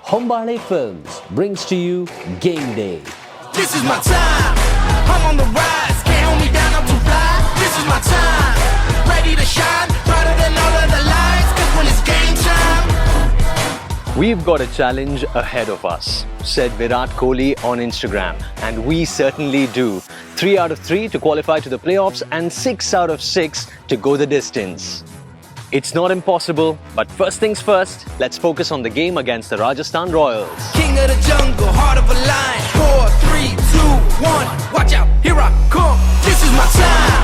Hombale Films brings to you Game Day. This is my time. I'm on the rise. Can't hold me down. I'm too fly. This is my time. Ready to shine. Brighter than all of the lights. 'Cause when it's game time. We've got a challenge ahead of us, said Virat Kohli on Instagram. And we certainly do. 3 out of 3 to qualify to the playoffs and 6 out of 6 to go the distance. It's not impossible, but first things first, let's focus on the game against the Rajasthan Royals. King of the jungle, heart of a lion. 4, 3, 2, 1. Watch out, here I come. This is my time.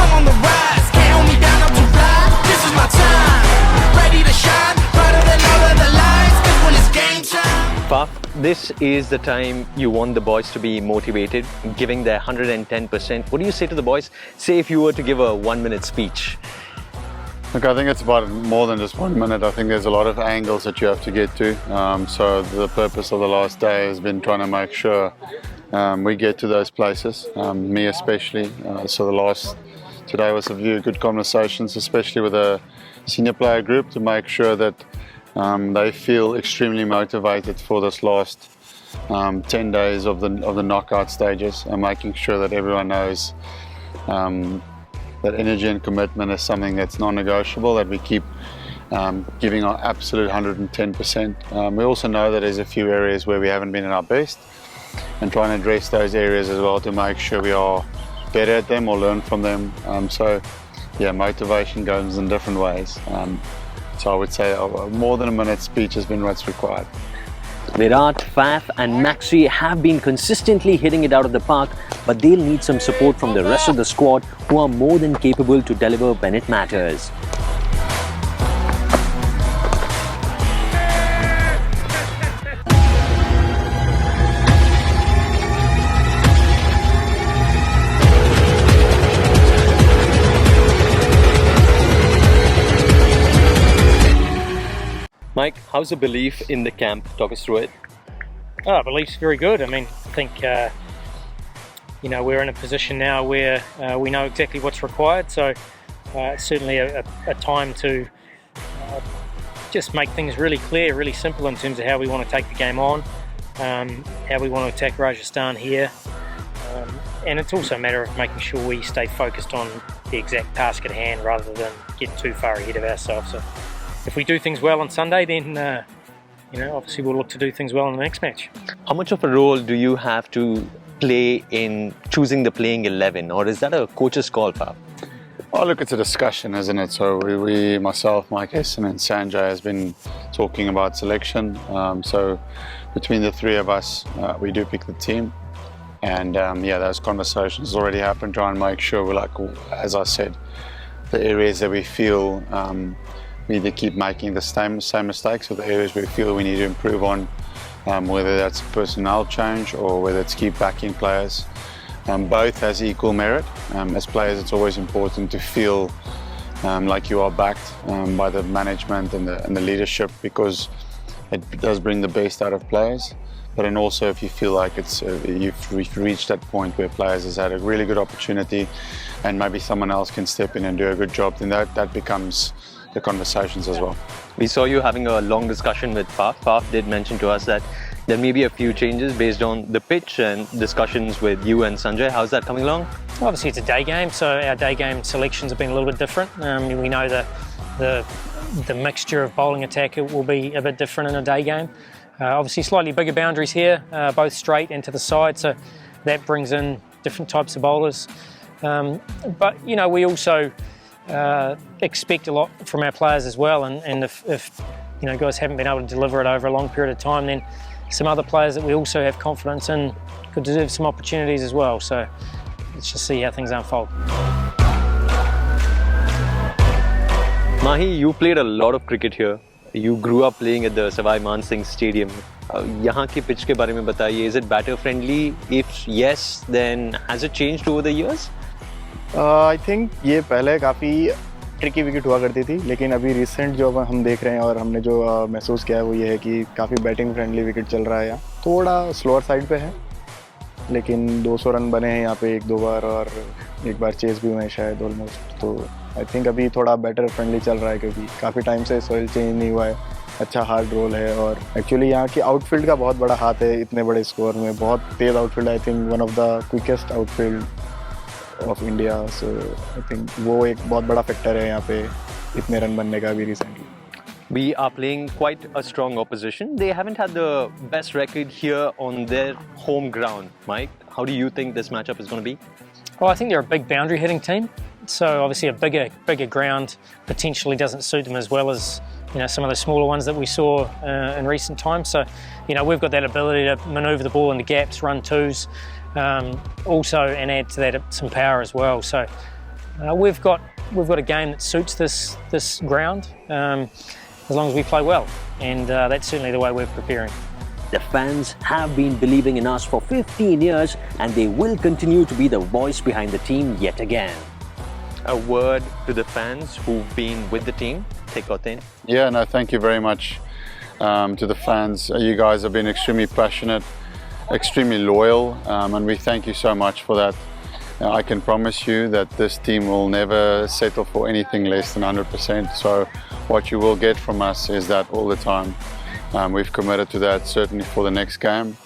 I'm on the rise. Can't hold me down, I'm too fly. This is my time. Ready to shine. Brighter than all of the lights. 'Cause when it's game time. Faf, this is the time you want the boys to be motivated, giving their 110%. What do you say to the boys? Say if you were to give a 1-minute speech. Look, I think it's about more than just 1 minute. I think there's a lot of angles that you have to get to. So the purpose of the last day has been trying to make sure we get to those places, me especially. Today was a few good conversations, especially with the senior player group, to make sure that they feel extremely motivated for this last 10 days of the knockout stages, and making sure that everyone knows that energy and commitment is something that's non-negotiable, that we keep giving our absolute 110%. We also know that there's a few areas where we haven't been at our best, and trying to address those areas as well to make sure we are better at them or learn from them. Motivation goes in different ways. So I would say more than a minute speech has been what's required. Virat, Faf and Maxi have been consistently hitting it out of the park, but they'll need some support from the rest of the squad, who are more than capable to deliver when it matters. Mike, how's the belief in the camp? Talk us through it. Belief's very good. I mean, I think we're in a position now where we know exactly what's required. So it's certainly a time to just make things really clear, really simple in terms of how we want to take the game on, how we want to attack Rajasthan here, and it's also a matter of making sure we stay focused on the exact task at hand rather than get too far ahead of ourselves. So if we do things well on Sunday, then obviously we'll look to do things well in the next match. How much of a role do you have to play in choosing the playing 11, or is that a coach's call, Pap? Oh, look, it's a discussion, isn't it? So we myself, Mike Essen and Sanjay has been talking about selection. So between the three of us, we do pick the team. And those conversations already happened, trying to make sure we're as I said, the areas that we feel we either keep making the same mistakes, or the areas we feel we need to improve on, whether that's personnel change or whether it's keep backing players. Both has equal merit. As players, it's always important to feel like you are backed by the management and the leadership, because it does bring the best out of players. But then also, if you feel like you've reached that point where players has had a really good opportunity and maybe someone else can step in and do a good job, then that becomes the conversations as well. We saw you having a long discussion with Faf. Faf did mention to us that there may be a few changes based on the pitch, and discussions with you and Sanjay. How's that coming along? Obviously it's a day game, so our day game selections have been a little bit different. We know that the mixture of bowling attack will be a bit different in a day game. Obviously slightly bigger boundaries here, both straight and to the side, so that brings in different types of bowlers. But we also expect a lot from our players as well, and if guys haven't been able to deliver it over a long period of time, then some other players that we also have confidence in could deserve some opportunities as well. So let's just see how things unfold. Mahi, you played a lot of cricket here. You grew up playing at the Savai Man Singh Stadium. यहाँ की pitch के बारे में बताइए. Is it batter friendly? If yes, then has it changed over the years? I think ये पहले काफ़ी tricky wicket हुआ करती थी, लेकिन अभी रिसेंट जो हम देख रहे हैं और हमने जो महसूस किया है वो ये है कि काफ़ी बैटिंग फ्रेंडली विकेट चल रहा है यहाँ. थोड़ा स्लोअर साइड पे है, लेकिन 200 रन बने हैं यहाँ पे 1-2 बार, और एक बार चेस भी हुए हैं शायद ऑलमोस्ट. तो आई थिंक अभी थोड़ा बैटर फ्रेंडली चल रहा है, क्योंकि काफ़ी टाइम से सॉइल चेंज नहीं हुआ है. अच्छा हार्ड रोल है और एक्चुअली यहाँ की आउटफील्ड का बहुत बड़ा हाथ है इतने बड़े स्कोर में. बहुत तेज outfield, I think one of the quickest outfield of India. So I think वो एक बहुत बड़ा फैक्टर है यहाँ पे इतने रन बनने का भी recently. We are playing quite a strong opposition. They haven't had the best record here on their home ground. Mike, how do you think this matchup is going to be? Well, I think they're a big boundary hitting team. So obviously a bigger ground potentially doesn't suit them as well as some of the smaller ones that we saw in recent times. So we've got that ability to manoeuvre the ball into gaps, run twos, also and add to that some power as well. So we've got a game that suits this ground. As long as we play well, and that's certainly the way we're preparing. The fans have been believing in us for 15 years and they will continue to be the voice behind the team yet again. A word to the fans who've been with the team. Tekoten. Yeah, no, thank you very much to the fans. You guys have been extremely passionate, extremely loyal, and we thank you so much for that. I can promise you that this team will never settle for anything less than 100%. So what you will get from us is that all the time. We've committed to that certainly for the next game,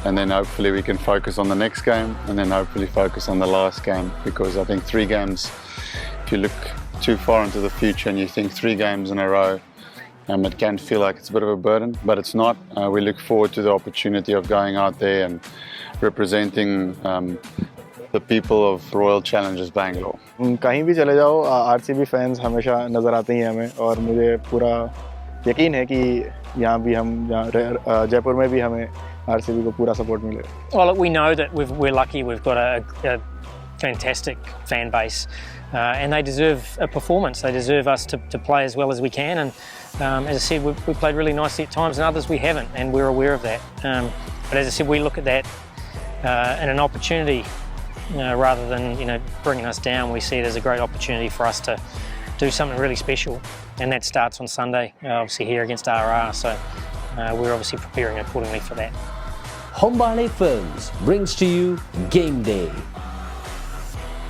and then hopefully we can focus on the next game, and then hopefully focus on the last game, because I think 3 games, if you look too far into the future and you think 3 games in a row, it can feel like it's a bit of a burden, but it's not. We look forward to the opportunity of going out there and representing the people of Royal Challengers Bangalore. कहीं भी चले जाओ RCB fans हमेशा नज़र आते ही हमें, और मुझे पूरा यकीन है कि यहाँ भी हम जयपुर में भी हमें RCB को पूरा सपोर्ट मिलेगा. Well, look, we know that we're lucky. We've got a fantastic fan base, and they deserve a performance. They deserve us to play as well as we can. And as I said, we played really nicely at times, and others we haven't, and we're aware of that. But as I said, we look at that and an opportunity rather than bringing us down. We see it as a great opportunity for us to do something really special, and that starts on Sunday, obviously here against RR. So we're obviously preparing accordingly for that. Hombale Films brings to you Game Day.